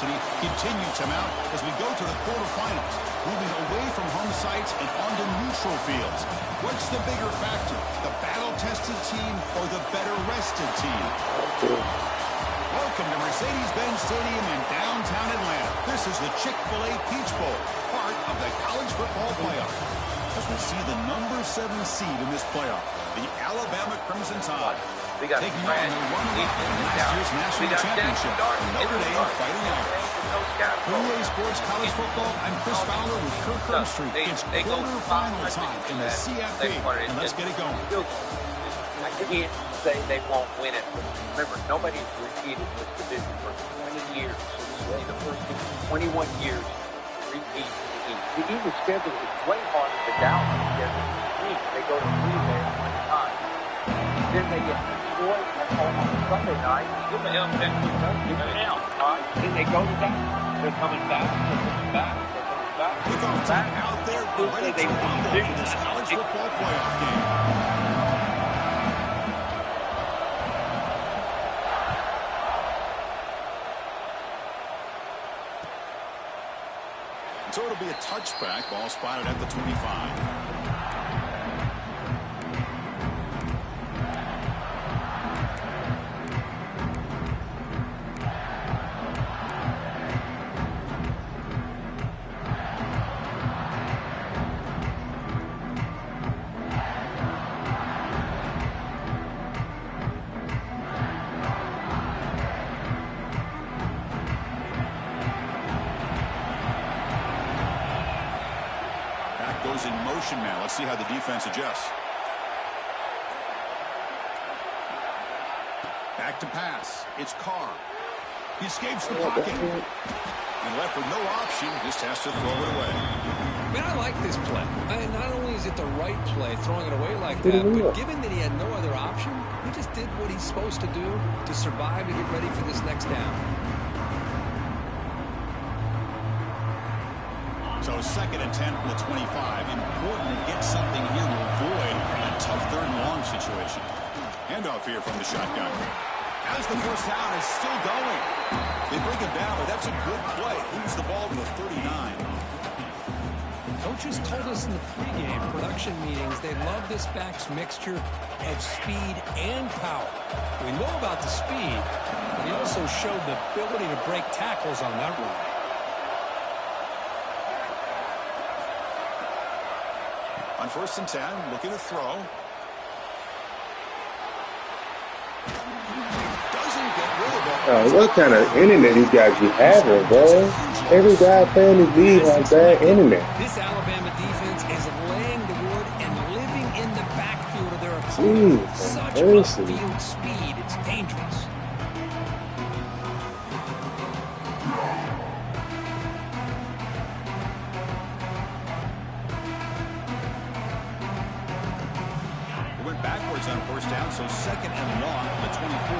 intensity continues to mount as we go to the quarterfinals, moving away from home sites and onto neutral fields. What's the bigger factor, the battle-tested team or the better-rested team? Welcome to Mercedes-Benz Stadium in downtown Atlanta. This is the Chick-fil-A Peach Bowl, part of the college football playoff. As we see the number 7 seed in this playoff, the Alabama Crimson Tide, taking on the runner-up in last year's national championship, Notre Dame Fighting Irish. For EA Sports College Football, I'm Chris Fowler with Kirk Herbstreit. It's quarterfinal time in the CFP, and let's get it going. I can't say they won't win it. Remember, nobody's repeated this division for 20 years. This will be the first 21 years to repeat the East. The Eagles' schedule is way harder than Dallas' schedule. They go to Green Bay one time. Then they get Detroit at home on Sunday night. Give them a now. Then they go to Dallas. They're coming back. They're coming back. They're coming back. Kickoff time out there, ready to rumble for this college football playoff game. So it'll be a touchback, ball spotted at the 25. Goes in motion now. Let's see how the defense adjusts. Back to pass. It's Carr. He escapes the pocket. And left with no option, just has to throw it away. Man, I like this play. Not only is it the right play, throwing it away like that, but given that he had no other option, he just did what he's supposed to do to survive and get ready for this next down. So 2nd and 10 from the 25. Important to get something here to avoid a tough 3rd and long situation. Handoff here from the shotgun. As the first down is still going. They bring him down, but that's a good play. Moves the ball to the 39. Coaches told us in the pregame production meetings they love this back's mixture of speed and power. We know about the speed, but he also showed the ability to break tackles on that run. On 1st and 10, looking to throw. Doesn't get rid of it. What kind of internet you guys be having, bro? Every guy playing this league has bad internet. This Alabama defense is laying the wood and living in the backfield of their opponent. Such upfield speed, it's dangerous. Backwards on 1st down, so 2nd and long from the 24.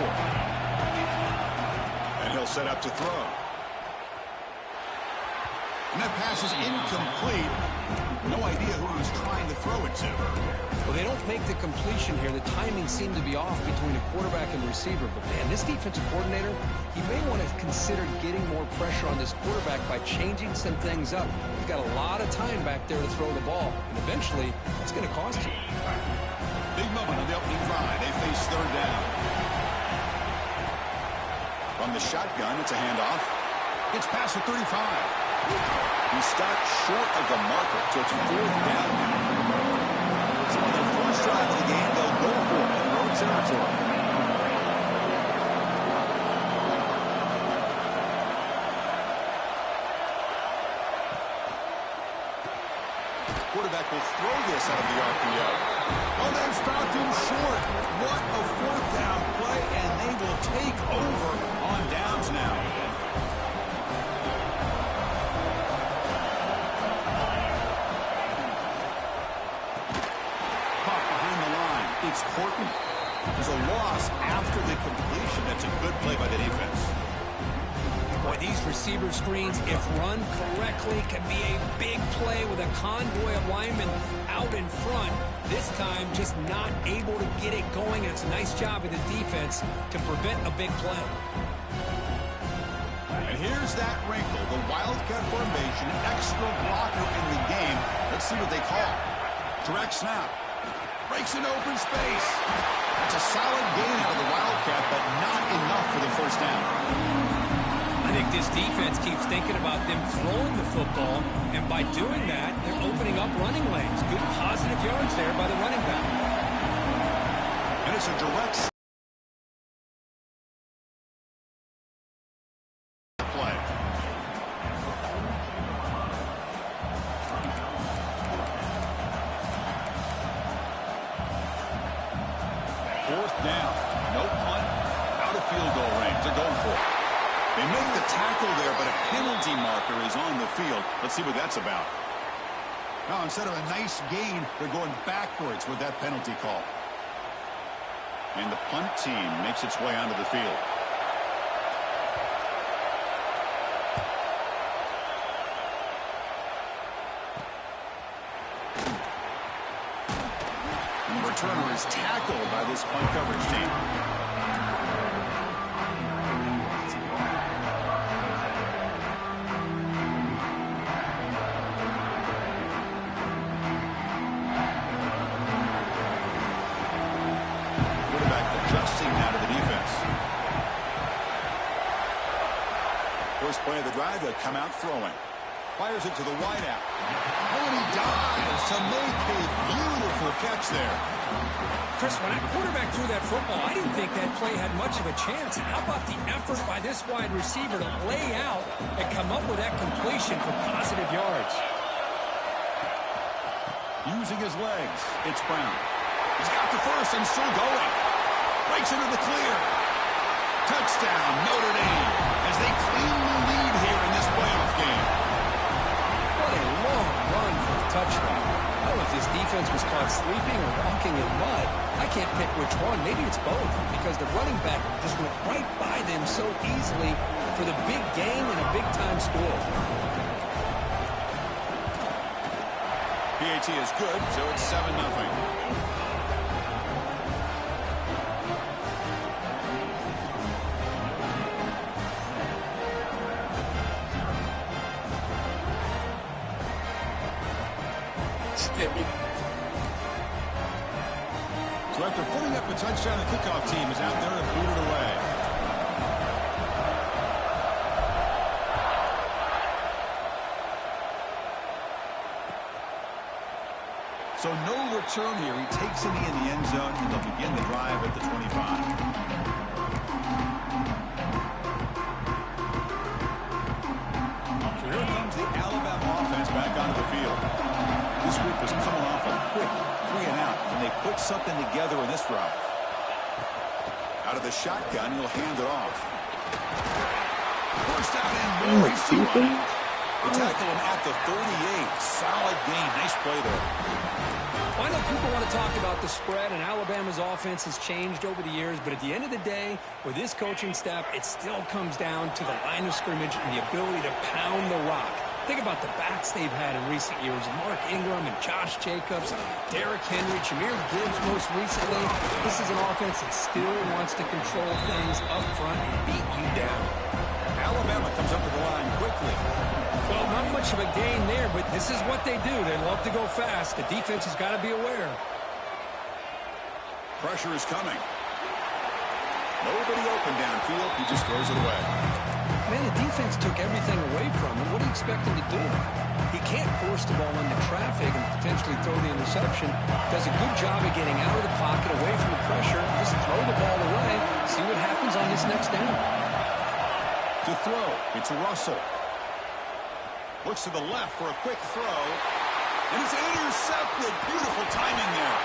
And he'll set up to throw. And that pass is incomplete. No idea who he was trying to throw it to. Well, they don't make the completion here. The timing seemed to be off between a quarterback and receiver. But, man, this defensive coordinator, he may want to consider getting more pressure on this quarterback by changing some things up. He's got a lot of time back there to throw the ball. And eventually, it's going to cost you. Big moment on the opening drive. They face 3rd down. From the shotgun, it's a handoff. It's past the 35. He stopped short of the marker, so it's 4th down now. So on their first drive of the game, they'll go for it in road territory. Quarterback will throw this out of the RPO. Oh, they've stopped him short. What a 4th down play, and they will take over on downs now. Caught behind the line. It's Horton. There's a loss after the completion. That's a good play by the defense. Boy, these receiver screens, if run correctly, can be a big play with a convoy of linemen out in front. This time, just not able to get it going. And it's a nice job of the defense to prevent a big play. And here's that wrinkle, the Wildcat formation, extra blocker in the game. Let's see what they call. Direct snap. Breaks an open space. That's a solid gain out of the Wildcat, but not enough for the first down. I think this defense keeps thinking about them throwing the football, and by doing that, they're opening up running lanes. Good positive yards there by the running back. And it's a direct play. Fourth down. No punt. Out of field goal range. They're going for it. They make the tackle there, but a penalty marker is on the field. Let's see what that's about. Now, instead of a nice gain, they're going backwards with that penalty call. And the punt team makes its way onto the field. And the returner is tackled by this punt coverage team. Play of the drive, they'll come out throwing. Fires it to the wideout. Oh, and he dives to make a beautiful catch there. Chris, when that quarterback threw that football, I didn't think that play had much of a chance. How about the effort by this wide receiver to lay out and come up with that completion for positive yards? Using his legs, it's Brown. He's got the first and still going. Breaks into the clear. Touchdown, Notre Dame, as they claim the lead here in this playoff game. What a long run for the touchdown. I don't know if this defense was caught sleeping or walking in mud. I can't pick which one. Maybe it's both, because the running back just went right by them so easily for the big gain and a big-time score. PAT is good, so it's 7-0. So after putting up a touchdown, the kickoff team is out there to boot it away. So no return here. He takes it in the end zone, and they'll begin the drive at the 25. So here comes the Alabama offense back onto the field. This group is coming off a quick 3-and-out, and they put something together in this drive. Out of the shotgun, he'll hand it off. First down and more. He's still running. They tackle him at the 38. Solid gain. Nice play there. I know people want to talk about the spread, and Alabama's offense has changed over the years, but at the end of the day, with this coaching staff, it still comes down to the line of scrimmage and the ability to pound the rock. Think about the backs they've had in recent years. Mark Ingram and Josh Jacobs, Derrick Henry, Jahmyr Gibbs most recently. This is an offense that still wants to control things up front and beat you down. Alabama comes up to the line quickly. Well, not much of a gain there, but this is what they do. They love to go fast. The defense has got to be aware. Pressure is coming. Nobody open downfield. He just throws it away. Man, the defense took everything away from him. What do you expect him to do? He can't force the ball into traffic and potentially throw the interception. Does a good job of getting out of the pocket, away from the pressure, just throw the ball away, see what happens on this next down. To throw, it's Russell. Looks to the left for a quick throw. And it's intercepted. Beautiful timing there.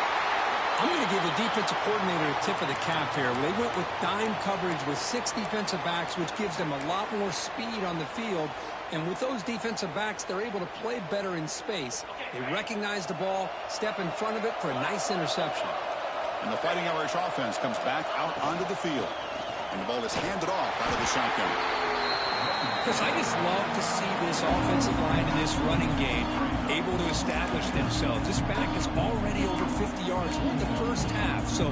I'm going to give the defensive coordinator a tip of the cap here. They went with dime coverage with 6 defensive backs, which gives them a lot more speed on the field. And with those defensive backs, they're able to play better in space. They recognize the ball, step in front of it for a nice interception. And the Fighting Irish offense comes back out onto the field. And the ball is handed off out of the shotgun. Chris, I just love to see this offensive line in this running game able to establish themselves. This back is already over 50 yards in the first half, so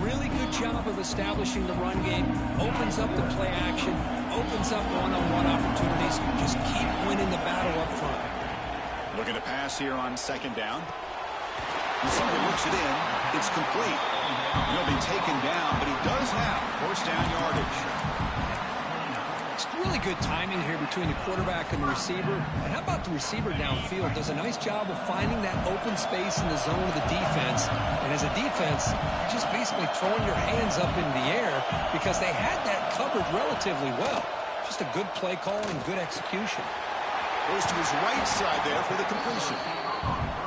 really good job of establishing the run game. Opens up the play action, opens up one-on-one opportunities. Just keep winning the battle up front. Looking to pass here on second down. Receiver looks it in. It's complete. He'll be taken down, but he does have first down yardage. It's really good timing here between the quarterback and the receiver. And how about the receiver downfield? Does a nice job of finding that open space in the zone of the defense. And as a defense, you're just basically throwing your hands up in the air because they had that covered relatively well. Just a good play call and good execution. Goes to his right side there for the completion.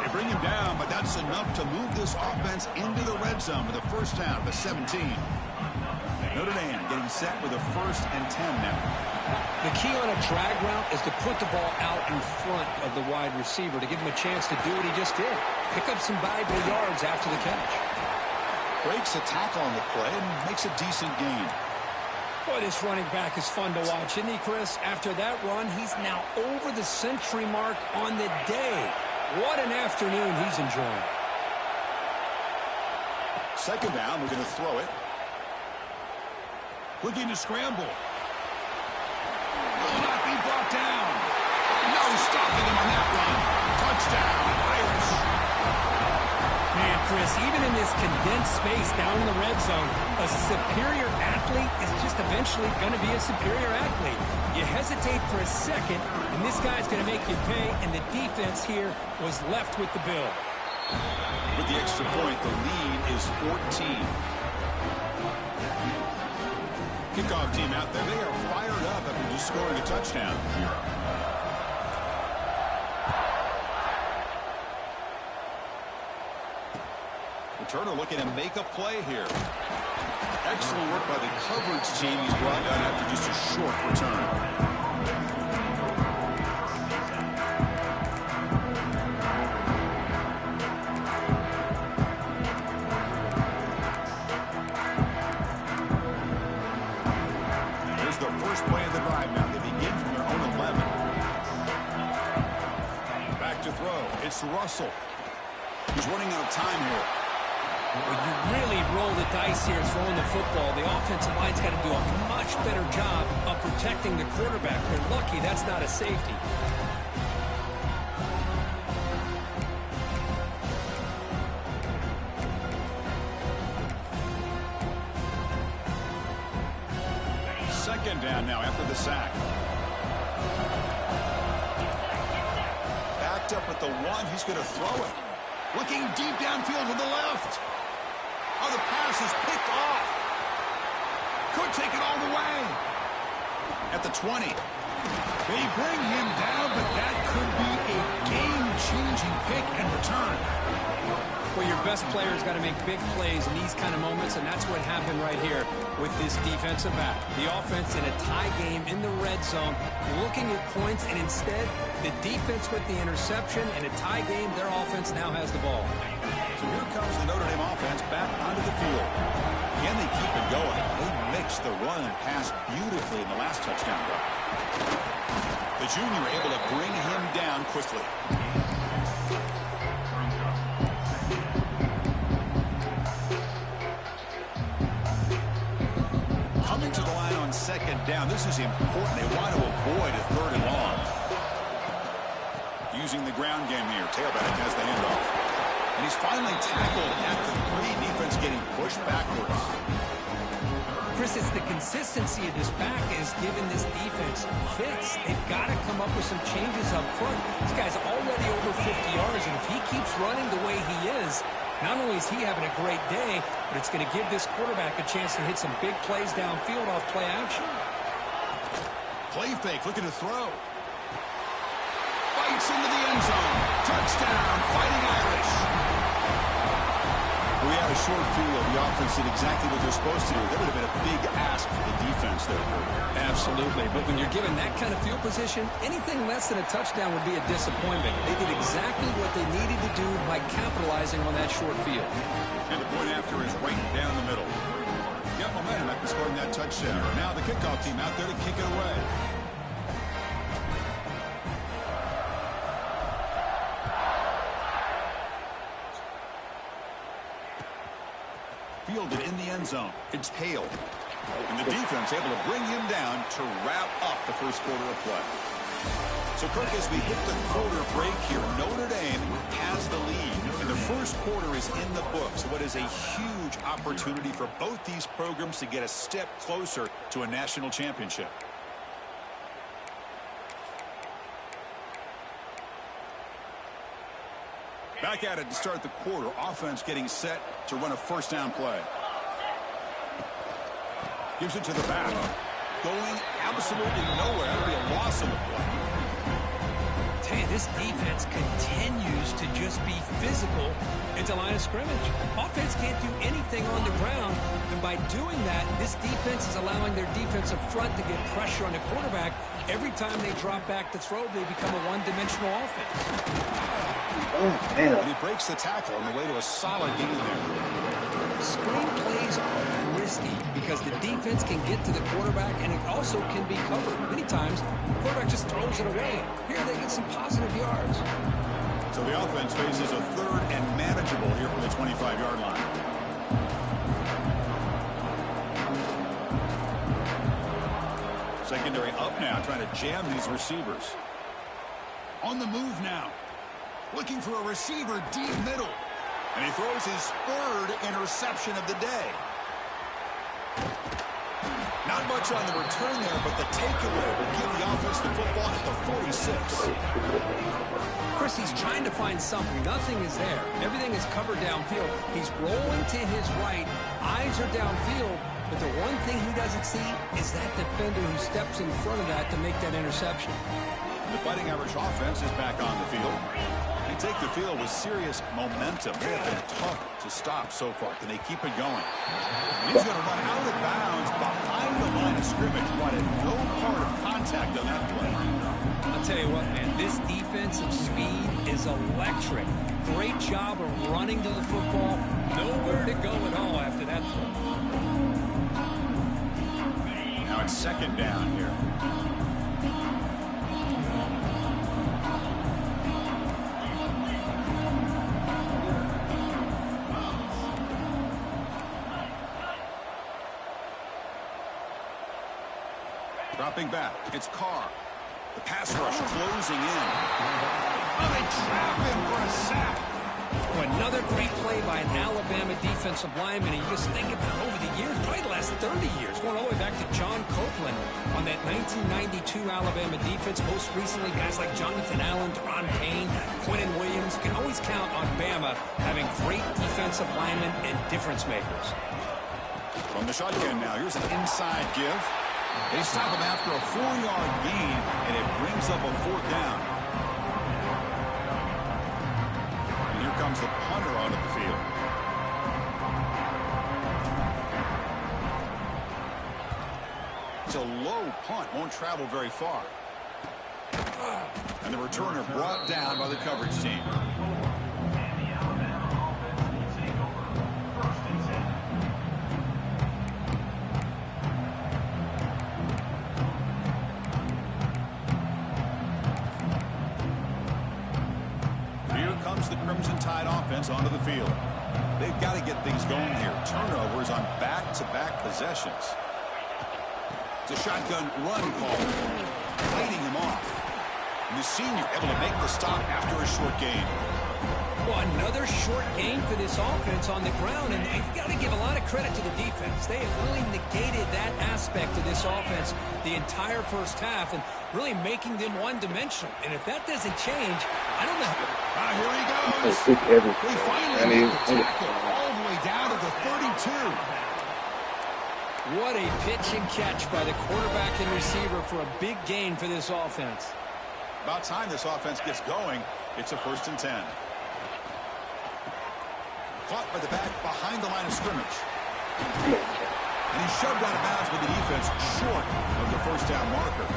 They bring him down, but that's enough to move this offense into the red zone with a first down of the 17. Notre Dame getting set with a 1st and 10 now. The key on a drag route is to put the ball out in front of the wide receiver to give him a chance to do what he just did. Pick up some valuable yards after the catch. Breaks a tackle on the play and makes a decent gain. Boy, this running back is fun to watch, isn't he, Chris? After that run, he's now over the century mark on the day. What an afternoon he's enjoying. Second down, we're going to throw it. Looking to scramble. Will not be brought down. No stopping him on that run. Touchdown, Irish. Man, Chris, even in this condensed space down in the red zone, a superior athlete is just eventually going to be a superior athlete. You hesitate for a second, and this guy's going to make you pay, and the defense here was left with the bill. With the extra point, the lead is 14. Kickoff team out there, they are fired up after just scoring a touchdown. Returner looking to make a play here. Excellent work by the coverage team. He's brought down after just a short return. Here's the first play of the drive now. They begin from their own 11. Back to throw. It's Russell. He's running out of time here. When you really roll the dice here throwing the football, the offensive line's got to do a much better job of protecting the quarterback. They're lucky that's not a safety. Second down now after the sack. Backed up at the 1. He's going to throw it. Looking deep downfield to the left. Oh, the pass is picked off. Could take it all the way. At the 20. They bring him down, but that could be a game-changing pick and return. Well, your best player's got to make big plays in these kind of moments, and that's what happened right here with this defensive back. The offense in a tie game in the red zone, looking at points, and instead, the defense with the interception. In a tie game, their offense now has the ball. So here comes the Notre Dame offense back onto the field. Can they keep it going? They mixed the run and pass beautifully in the last touchdown drive. The junior able to bring him down quickly. Coming to the line on second down. This is important. They want to avoid a 3rd and long. Using the ground game here. Tailback has the handoff. And he's finally tackled at the 3. Defense getting pushed backwards. Chris, it's the consistency of this back is giving this defense fits. They've got to come up with some changes up front. This guy's already over 50 yards, and if he keeps running the way he is, not only is he having a great day, but it's going to give this quarterback a chance to hit some big plays downfield off play action. Play fake, looking to throw. Fights into the end zone. Touchdown, Fighting Irish. We had a short field. The offense did exactly what they're supposed to do. That would have been a big ask for the defense there. Absolutely. But when you're given that kind of field position, anything less than a touchdown would be a disappointment. They did exactly what they needed to do by capitalizing on that short field. And the point after is right down the middle. Got momentum after scoring that touchdown. Now the kickoff team out there to kick it away. end zone. It's Hale. And the defense able to bring him down to wrap up the first quarter of play. So, Kirk, as we hit the quarter break here, Notre Dame has the lead. And the first quarter is in the books. What is a huge opportunity for both these programs to get a step closer to a national championship. Back at it to start the quarter. Offense getting set to run a first down play. Gives it to the back. Going absolutely nowhere. That'll be a loss on the play. Tell you, this defense continues to just be physical into line of scrimmage. Offense can't do anything on the ground, and by doing that, this defense is allowing their defensive front to get pressure on the quarterback. Every time they drop back to throw, they become a one-dimensional offense. Oh, damn. And he breaks the tackle on the way to a solid gain there. Screen plays are risky because the defense can get to the quarterback, and it also can be covered. Many times, the quarterback just throws it away. Here they get some positive yards. So the offense faces a third and manageable here from the 25-yard line. Secondary up now, trying to jam these receivers. On the move now. Looking for a receiver deep middle. And he throws his third interception of the day. Not much on the return there, but the takeaway will give the offense the football at the 46. Chris, he's trying to find something. Nothing is there. Everything is covered downfield. He's rolling to his right. Eyes are downfield. But the one thing he doesn't see is that defender who steps in front of that to make that interception. The Fighting Irish offense is back on the field. They take the field with serious momentum. They have been tough to stop so far. Can they keep it going? And he's going to run out of bounds behind the line of scrimmage. Wanted no part of contact on that play. I'll tell you what, man, this defensive speed is electric. Great job of running to the football. Nowhere to go at all after that throw. Now it's second down here. Dropping back, it's Carr. The pass rush closing in. Oh, they trap him for a sack. Another great play by an Alabama defensive lineman. And you just think about over the years, probably the last 30 years, going all the way back to John Copeland on that 1992 Alabama defense. Most recently, guys like Jonathan Allen, Deron Payne, Quentin Williams. You can always count on Bama having great defensive linemen and difference makers. From the shotgun now, here's an inside give. They stop him after a 4-yard gain, and it brings up a fourth down. And here comes the punter onto the field. It's a low punt, won't travel very far. And the returner brought down by the coverage team. The Crimson Tide offense onto the field. They've got to get things going here. Turnovers on back-to-back possessions. It's a shotgun run call, fighting him off. And the senior able to make the stop after a short gain. Well, another short gain for this offense on the ground, and you got to give a lot of credit to the defense. They have really negated that aspect of this offense the entire first half and really making them one-dimensional. And if that doesn't change, I don't know. Here he goes. He finally made the tackle all the way down to the 32. What a pitch and catch by the quarterback and receiver for a big gain for this offense. About time this offense gets going. It's a 1st and 10. Caught by the back behind the line of scrimmage. And he's shoved out of bounds with the defense short of the first down marker.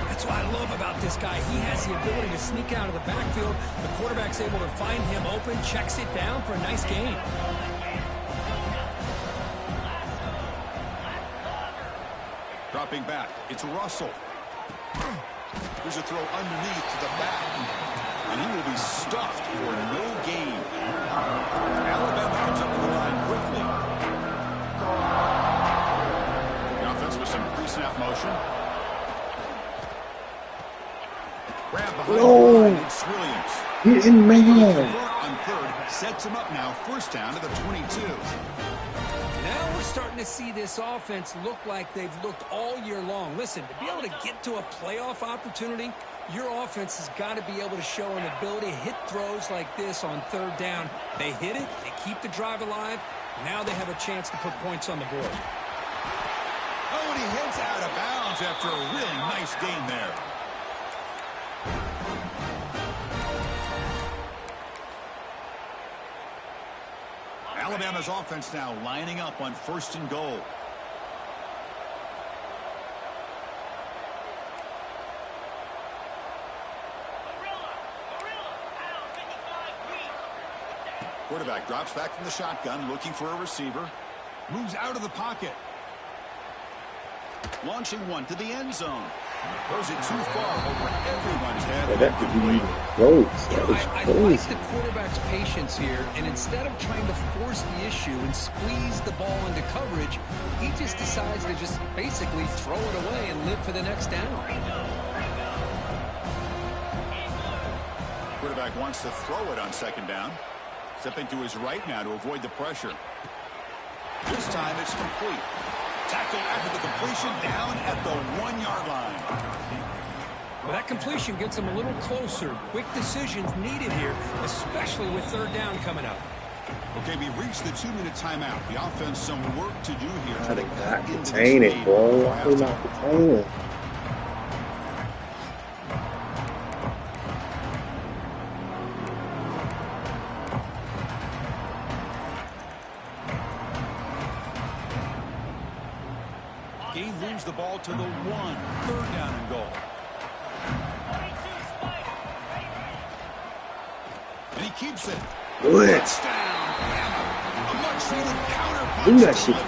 That's what I love about this guy. He has the ability to sneak out of the backfield. The quarterback's able to find him open, checks it down for a nice gain. Dropping back, it's Russell. There's a throw underneath to the back. And he will be stuffed for no gain. Alabama comes up with the line quickly. The offense with some pre-snap motion. Grab behind the line. It's Williams. Getting man. On third, sets him up now. First down to the 22. Now we're starting to see this offense look like they've looked all year long. Listen, to be able to get to a playoff opportunity, your offense has got to be able to show an ability to hit throws like this on third down. They hit it, they keep the drive alive. Now they have a chance to put points on the board. Oh, and he heads out of bounds after a really nice gain there. Alabama's offense now lining up on 1st and goal. Quarterback drops back from the shotgun, looking for a receiver. Moves out of the pocket. Launching one to the end zone. Throws it too far over everyone's head. Yeah, that could be close. I like the quarterback's patience here, and instead of trying to force the issue and squeeze the ball into coverage, he just decides to just basically throw it away and live for the next down. Quarterback wants to throw it on 2nd down. Stepping to his right now to avoid the pressure. This time it's complete. Tackle after the completion down at the 1-yard line. Well, that completion gets him a little closer. Quick decisions needed here, especially with 3rd down coming up. Okay, we reached the 2-minute timeout. The offense some work to do here. Try to not contain it, bro. Why are we not containing it? He moves the ball to the 1. 3rd down and goal. And he keeps it. Good. Touchdown. A much-needed counter punch. Do that shit.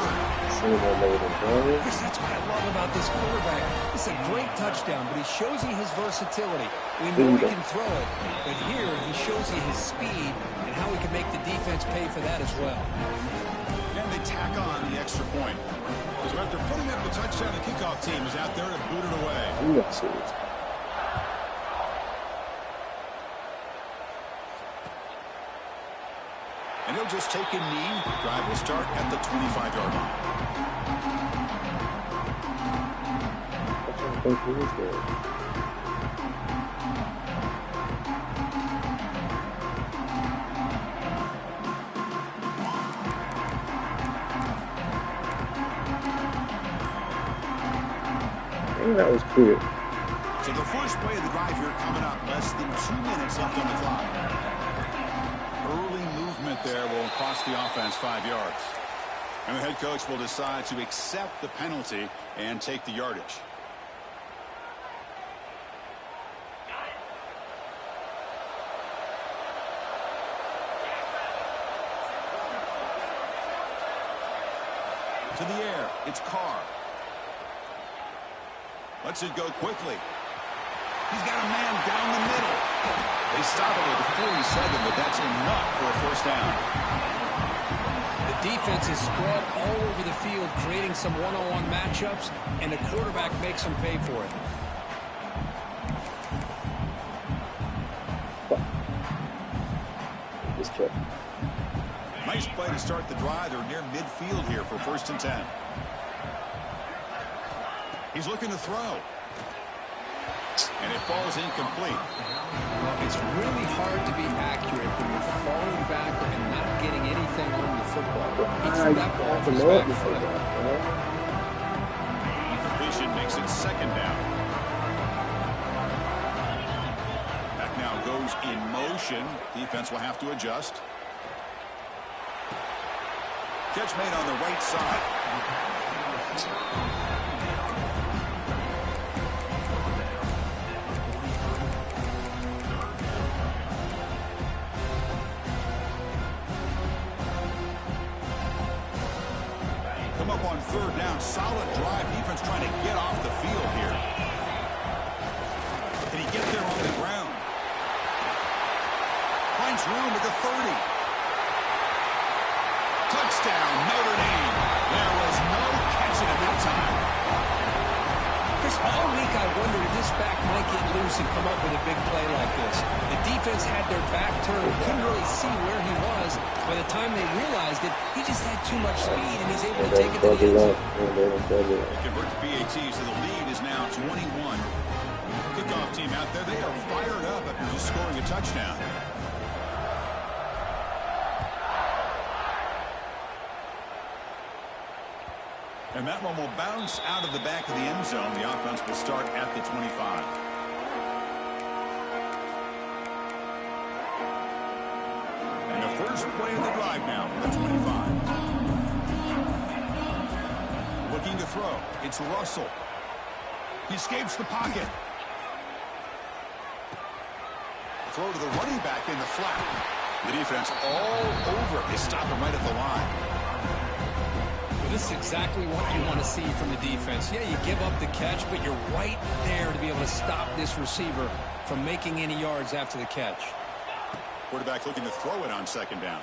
Sooner or later, bro. Chris, that's what I love about this quarterback. It's a great touchdown, but he shows you his versatility. We know he can throw it, but here he shows you his speed and how he can make the defense pay for that as well. And they tack on the extra point. So after putting up the touchdown, the kickoff team is out there to boot it away. Do that shit. And he'll just take a knee. Drive will start at the 25-yard line. I think he was good. That was clear. So the first play of the drive here coming up. Less than 2 minutes left on the clock. Early movement there will cost the offense 5 yards. And the head coach will decide to accept the penalty and take the yardage. To the air, it's Carr. Lets it go quickly. He's got a man down the middle. They stop it at the 47, but that's enough for a 1st down. The defense is spread all over the field, creating some one-on-one matchups, and the quarterback makes them pay for it. Just check. Nice play to start the drive. They're near midfield here for 1st and 10. He's looking to throw. And it falls incomplete. Well, it's really hard to be accurate when you're falling back and not getting anything on the football. He threw that ball for his back foot. Completion makes it 2nd down. Back now goes in motion. Defense will have to adjust. Catch made on the right side. Come up on 3rd down. Solid drive. Defense trying to get off the field here. Can he get there on the ground? Finds room at the 30. Touchdown, Notre Dame. There Chris, all week I wondered if this back might get loose and come up with a big play like this. The defense had their back turned, couldn't really see where he was. By the time they realized it, he just had too much speed, and he's able to take it to the end zone. Convert the PAT, so the lead is now 21. Kickoff team out there, they are fired up after just scoring a touchdown. And that one will bounce out of the back of the end zone. The offense will start at the 25. And the first play of the drive now from the 25. Looking to throw. It's Russell. He escapes the pocket. Throw to the running back in the flat. The defense all over. They stop him right at the line. This is exactly what you want to see from the defense. Yeah, you give up the catch, but you're right there to be able to stop this receiver from making any yards after the catch. Quarterback looking to throw it on second down.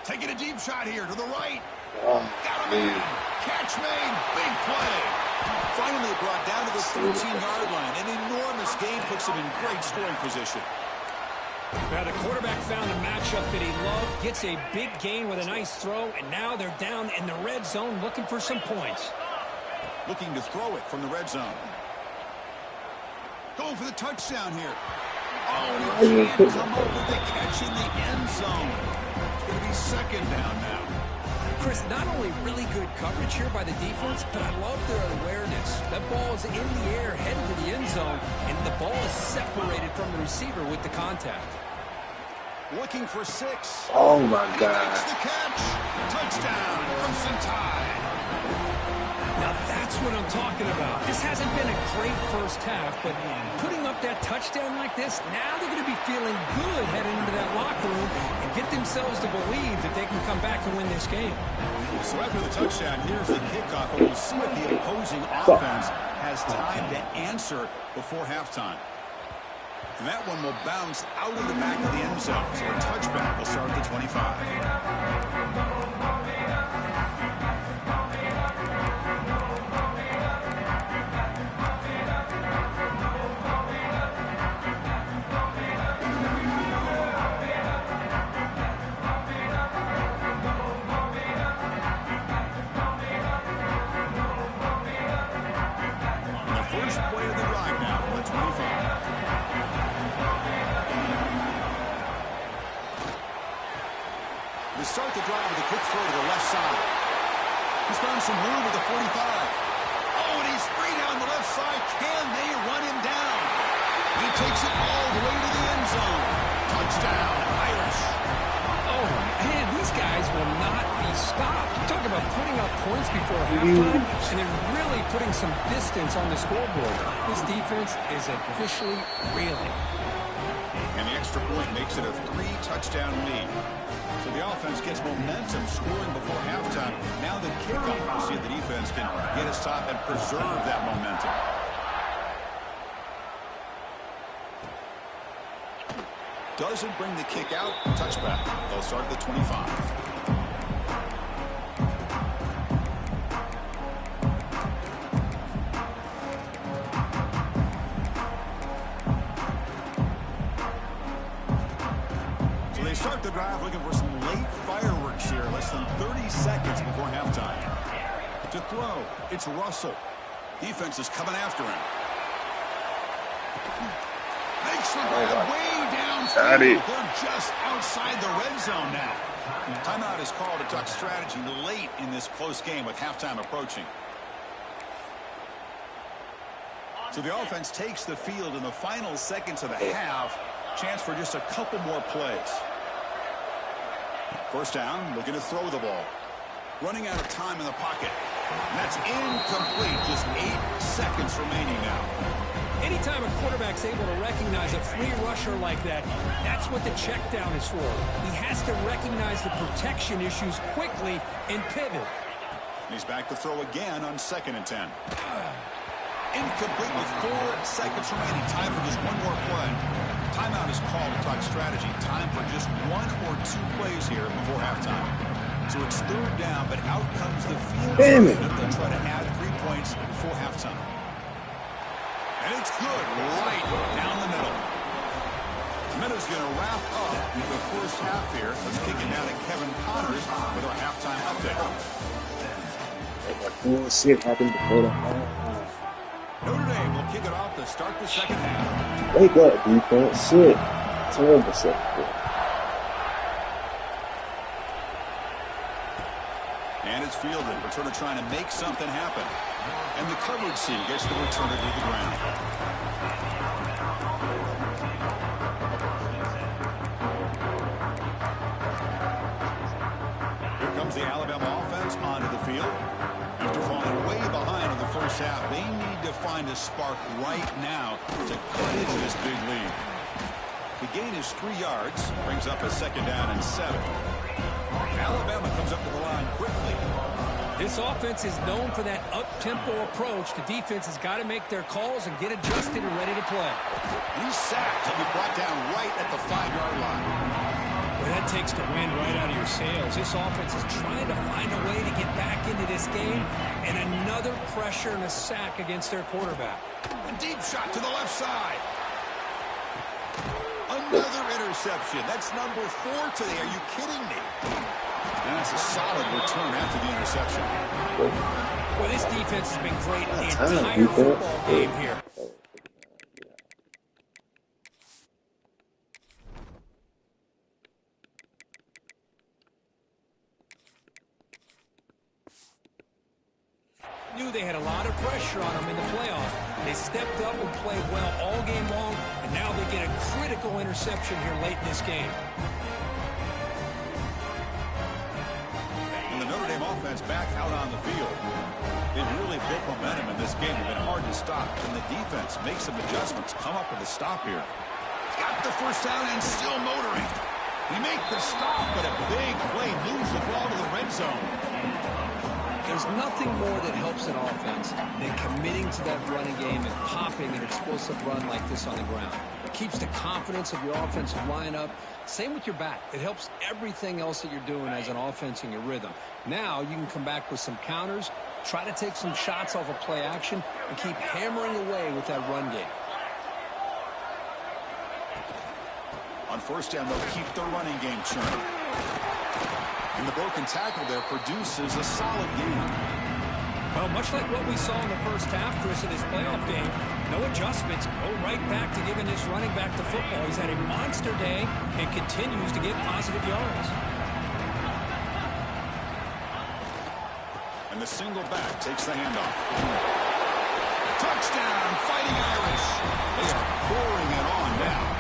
Taking a deep shot here to the right. Got him in. Catch made. Big play. Finally brought down to the 13-yard line. An enormous gain puts him in great scoring position. Now the quarterback found a matchup that he loved, gets a big gain with a nice throw, and now they're down in the red zone looking for some points. Looking to throw it from the red zone. Going for the touchdown here. Oh, he can't come up with the catch in the end zone. It's going to be second down now. Chris, not only really good coverage here by the defense, but I love their awareness. That ball is in the air, heading to the end zone, and the ball is separated from the receiver with the contact. Looking for 6. Oh, my God. He makes the catch. Touchdown, Crimson Tide. Now that's what I'm talking about. This hasn't been a great first half, but putting up that touchdown like this, now they're going to be feeling good heading into that locker room and get themselves to believe that they can come back and win this game. So after the touchdown, here's the kickoff, and we'll see if the opposing offense has time to answer before halftime. And that one will bounce out of the back of the end zone. So a touchback will start at the 25. Start the drive with a quick throw to the left side. He's found some room with the 45. Oh, and he's free down the left side. Can they run him down? He takes it all the way to the end zone. Touchdown, Irish. Oh, man, these guys will not be stopped. You're talking about putting up points before halftime and then really putting some distance on the scoreboard. This defense is officially reeling. And the extra point makes it a 3-touchdown lead. So the offense gets momentum scoring before halftime. Now the kickoff, we'll see if the defense can get a stop and preserve that momentum. Doesn't bring the kick out. Touchback. They'll start at the 25. Start the drive looking for some late fireworks here. Less than 30 seconds before halftime. To throw, it's Russell. Defense is coming after him. Makes the grab way downfield. They're just outside the red zone now. Timeout is called to talk strategy late in this close game with halftime approaching. So the offense takes the field in the final seconds of the half. Chance for just a couple more plays. First down, looking to throw the ball. Running out of time in the pocket. And that's incomplete. Just 8 seconds remaining now. Anytime a quarterback's able to recognize a free rusher like that, that's what the check down is for. He has to recognize the protection issues quickly and pivot. And he's back to throw again on 2nd and 10. Incomplete with 4 seconds remaining. Time for just one more play. Timeout is called to talk strategy. Time for just 1 or 2 plays here before halftime. So it's 3rd down, but out comes the field. They'll try to add 3 points before halftime. And it's good right down the middle. Minutes going to wrap up the first half here. Let's kick it down to Kevin Connors with our halftime update. Bullshit happened before the half. Notre Dame will kick it off to start the second half. Wake up, defense. Shit. Terrible second quarter. And it's fielded. Returner trying to make something happen. And the coverage C gets the returner to the ground. Here comes the Alabama offense onto the field. After falling way behind in the first half, they need to find a spark right now to cut into this big lead. The gain is 3 yards, brings up a second down and 7. Alabama comes up to the line quickly. This offense is known for that up-tempo approach. The defense has got to make their calls and get adjusted and ready to play. He's sacked. He'll be brought down right at the 5-yard line. Well, that takes the wind right out of your sails. This offense is trying to find a way to get back into this game, and another pressure and a sack against their quarterback. A deep shot to the left side. Another interception. That's number 4 today. Are you kidding me? And that's a solid return after the interception. Well, this defense has been great the entire football game here. Knew they had a lot of pressure on them in the playoffs. They stepped up and played well all game long, and now they get a critical interception here late in this game. And the Notre Dame offense back out on the field. They really built momentum in this game. It's been hard to stop. And the defense makes some adjustments. Come up with a stop here. Got the first down and still motoring. He make the stop, but a big play moves the ball to the red zone. There's nothing more that helps an offense than committing to that running game and popping an explosive run like this on the ground. It keeps the confidence of your offensive lineup. Same with your back. It helps everything else that you're doing as an offense in your rhythm. Now you can come back with some counters, try to take some shots off of play action, and keep hammering away with that run game. On first down, they'll keep the running game churning. And the broken tackle there produces a solid gain. Well, much like what we saw in the first half, Chris, in this playoff game, no adjustments. Go right back to giving this running back the football. He's had a monster day and continues to get positive yards. And the single back takes the handoff. Touchdown, Fighting Irish. They are pouring it on now.